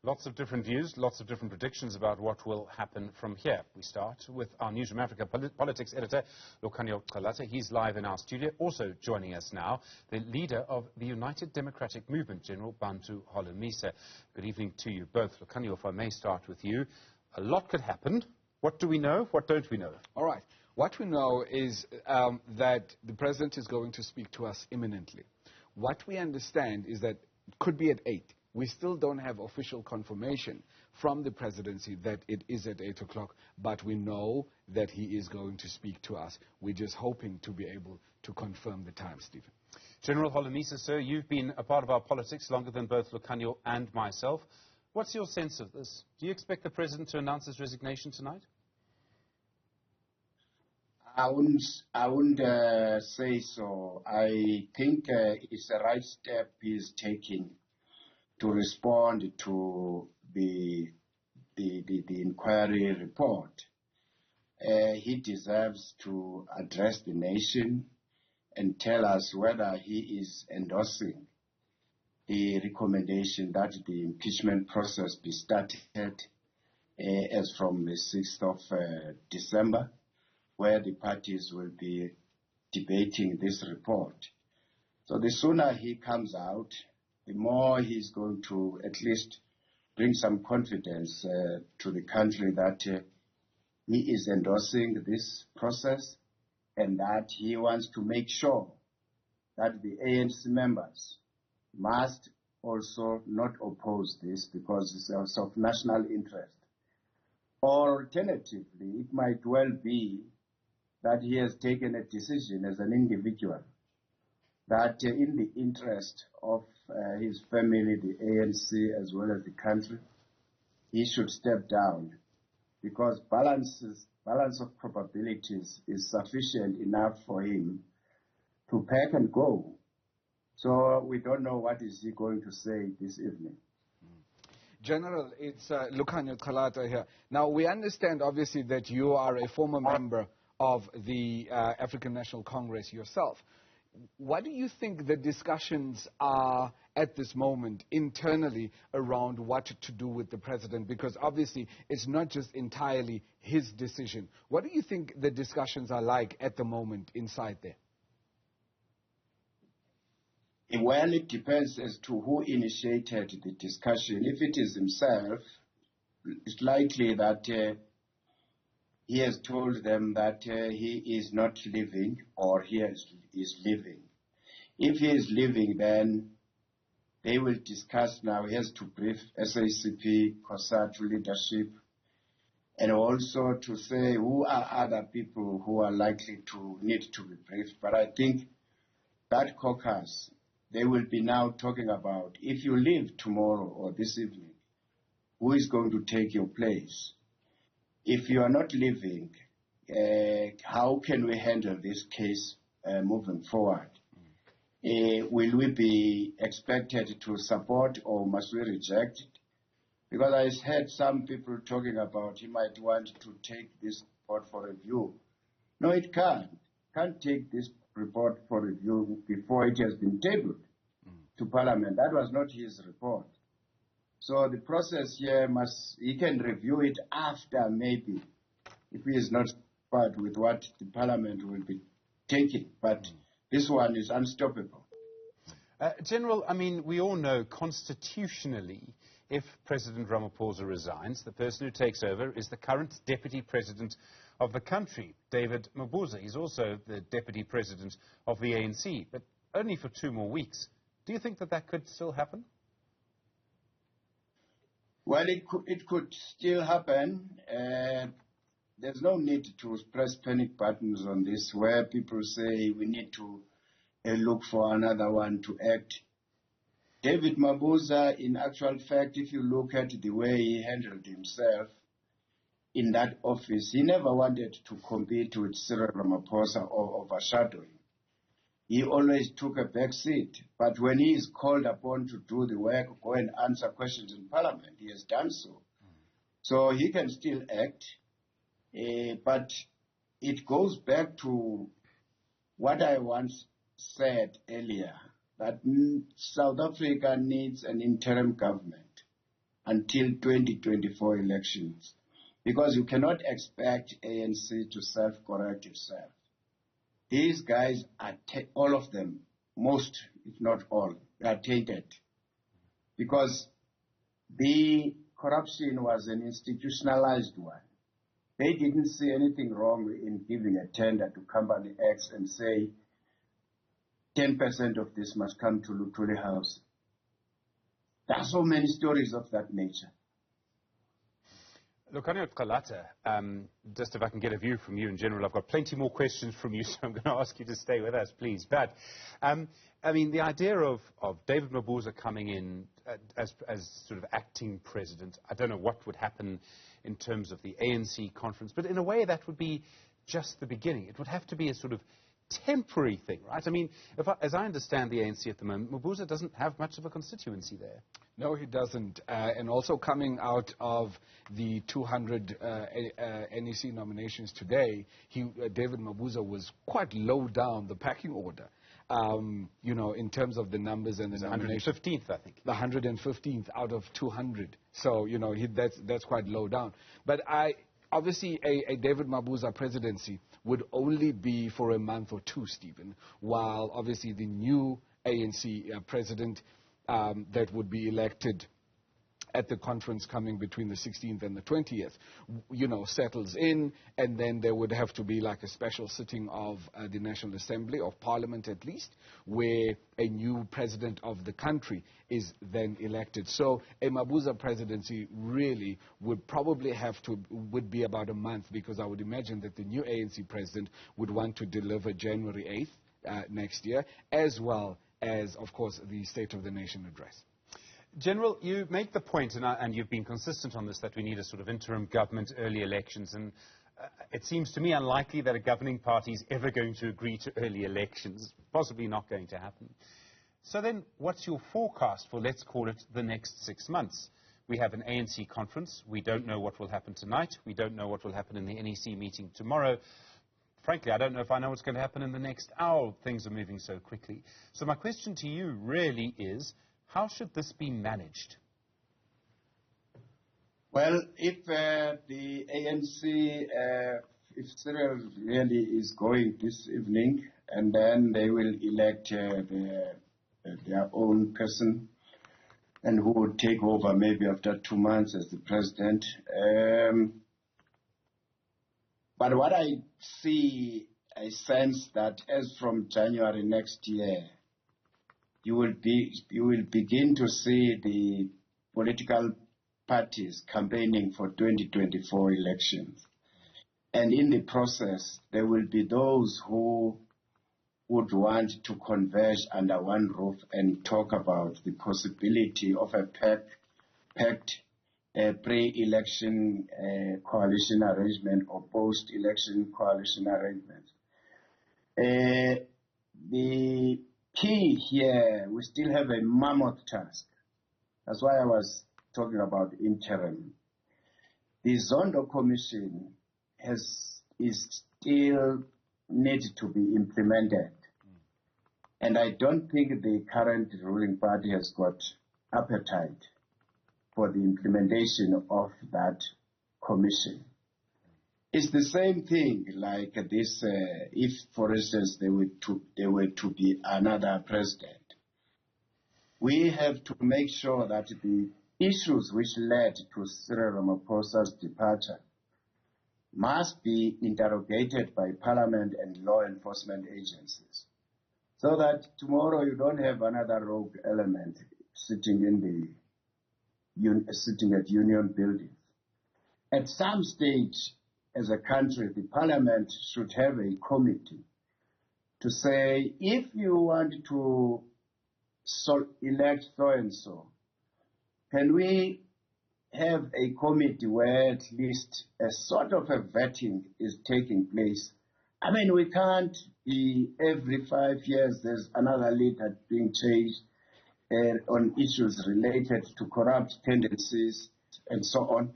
Lots of different views, lots of different predictions about what will happen from here. We start with our Newzroom Afrika politics editor, Lukhanyo Xalata. He's live in our studio. Also joining us now, the leader of the United Democratic Movement, General Bantu Holomisa. Good evening to you both. Lukhanyo, if I may start with you. A lot could happen. What do we know? What don't we know? All right. What we know is that the president is going to speak to us imminently. What we understand is that it could be at 8. We still don't have official confirmation from the presidency that it is at 8 o'clock, but we know that he is going to speak to us. We're just hoping to be able to confirm the time, Stephen. General Holomisa, sir, you've been a part of our politics longer than both Lukhanyo and myself. What's your sense of this? Do you expect the president to announce his resignation tonight? I wouldn't say so. I think it's the right step he's taking to respond to the inquiry report. He deserves to address the nation and tell us whether he is endorsing the recommendation that the impeachment process be started as from the 6th of December, where the parties will be debating this report. So the sooner he comes out, the more he's going to at least bring some confidence to the country that he is endorsing this process and that he wants to make sure that the ANC members must also not oppose this because it's of national interest. Or alternatively, it might well be that he has taken a decision as an individual that in the interest of his family, the ANC, as well as the country, he should step down because balance of probabilities is sufficient enough for him to pack and go. So we don't know what is he going to say this evening. General, it's Lukhanyo Xalata here. Now, we understand, obviously, that you are a former member of the African National Congress yourself. What do you think the discussions are at this moment internally around what to do with the president? Because obviously it's not just entirely his decision. What do you think the discussions are like at the moment inside there? Well, it depends as to who initiated the discussion. If it is himself, it's likely that he has told them that he is not leaving or he is leaving. If he is leaving, then they will discuss now. He has to brief SACP, COSATU leadership, and also to say who are other people who are likely to need to be briefed. But I think that caucus, they will be now talking about if you leave tomorrow or this evening, who is going to take your place? If you are not leaving, how can we handle this case moving forward? Will we be expected to support or must we reject it? Because I heard some people talking about he might want to take this report for review. No, it can't. Can't take this report for review before it has been tabled to Parliament. That was not his report. So the process here he can review it after maybe, if he is not satisfied with what the Parliament will be taking. But this one is unstoppable. General, I mean, we all know constitutionally, if President Ramaphosa resigns, the person who takes over is the current deputy president of the country, David Mabuza. He's also the deputy president of the ANC, but only for 2 more weeks. Do you think that that could still happen? Well, it could still happen. There's no need to press panic buttons on this where people say we need to look for another one to act. David Mabuza, in actual fact, if you look at the way he handled himself in that office, he never wanted to compete with Cyril Ramaphosa or overshadow him. He always took a back seat. But when he is called upon to do the work, go and answer questions in Parliament, he has done so. So he can still act. But it goes back to what I once said earlier, that South Africa needs an interim government until 2024 elections, because you cannot expect ANC to self-correct itself. These guys are, all of them, most, if not all, are tainted, because the corruption was an institutionalized one. They didn't see anything wrong in giving a tender to Company X and say 10% of this must come to Lutuli House. There are so many stories of that nature. Lukhanya Qalata, just if I can get a view from you in general, I've got plenty more questions from you, so I'm going to ask you to stay with us, please. But, I mean, the idea of David Mabuza coming in as sort of acting president, I don't know what would happen in terms of the ANC conference, but in a way that would be just the beginning. It would have to be a sort of temporary thing, right? I mean, as I understand the ANC at the moment, Mabuza doesn't have much of a constituency there. No, he doesn't. And also coming out of the 200 NEC nominations today, David Mabuza was quite low down the pecking order, you know, in terms of the numbers and the nominations. 115th, I think. The 115th out of 200. So, you know, that's quite low down. But obviously, a David Mabuza presidency would only be for a month or two, Stephen, while obviously the new ANC president that would be elected at the conference coming between the 16th and the 20th, you know, settles in, and then there would have to be like a special sitting of the National Assembly, of Parliament at least, where a new president of the country is then elected. So a Mabuza presidency really would probably would be about a month, because I would imagine that the new ANC president would want to deliver January 8th next year, as well as, of course, the State of the Nation address. General, you make the point, and you've been consistent on this, that we need a sort of interim government, early elections, and it seems to me unlikely that a governing party is ever going to agree to early elections, possibly not going to happen. So then, what's your forecast for, let's call it, the next 6 months? We have an ANC conference. We don't know what will happen tonight. We don't know what will happen in the NEC meeting tomorrow. Frankly, I don't know if I know what's going to happen in the next hour. Things are moving so quickly. So my question to you really is, how should this be managed? Well, if the ANC, if Cyril really is going this evening, and then they will elect their own person, and who will take over maybe after 2 months as the president. But what I see, I sense that as from January next year, you will begin to see the political parties campaigning for 2024 elections. And in the process, there will be those who would want to converge under one roof and talk about the possibility of a pact pre-election coalition arrangement or post-election coalition arrangement. The key here, we still have a mammoth task. That's why I was talking about interim. The Zondo Commission is still needs to be implemented. And I don't think the current ruling party has got appetite for the implementation of that commission. It's the same thing like this, if, for instance, there were to be another president. We have to make sure that the issues which led to Cyril Ramaphosa's departure must be interrogated by Parliament and law enforcement agencies, so that tomorrow you don't have another rogue element sitting at union buildings. At some stage, as a country, the Parliament should have a committee to say, if you want to elect so-and-so, can we have a committee where at least a sort of a vetting is taking place? I mean, we can't be every 5 years there's another leader being changed on issues related to corrupt tendencies and so on.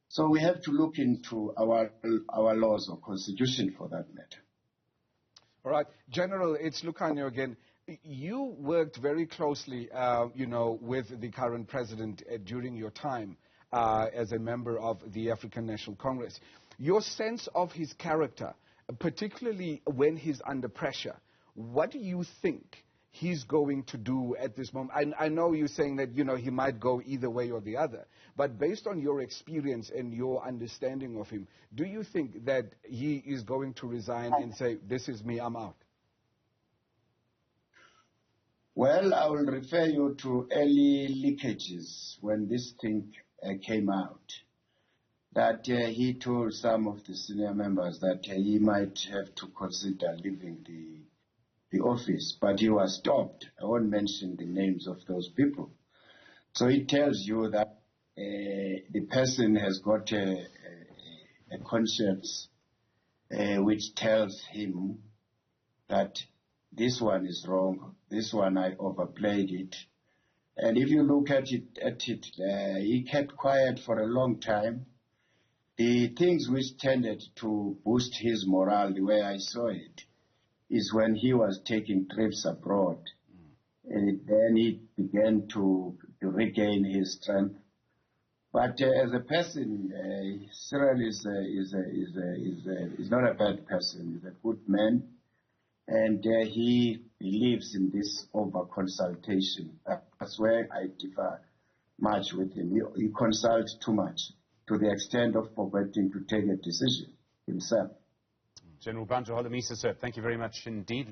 So we have to look into our laws or constitution for that matter. All right. General, it's Lukhanya again. You worked very closely, you know, with the current president during your time as a member of the African National Congress. Your sense of his character, particularly when he's under pressure, what do you think he's going to do at this moment? I know you're saying that, you know, he might go either way or the other, but based on your experience and your understanding of him, do you think that he is going to resign and say, this is me, I'm out? Well, I will refer you to early leakages when this thing came out, that he told some of the senior members that he might have to consider leaving the office, but he was stopped. I won't mention the names of those people. So it tells you that the person has got a conscience which tells him that this one is wrong, this one I overplayed it. And if you look at it, he kept quiet for a long time. The things which tended to boost his morale, the way I saw it, is when he was taking trips abroad. And then he began to regain his strength. But as a person, Cyril is not a bad person. He's a good man. And he believes in this over-consultation. That's where I differ much with him. He consults too much, to the extent of forgetting to take a decision himself. General Bantu Holomisa, sir, thank you very much indeed.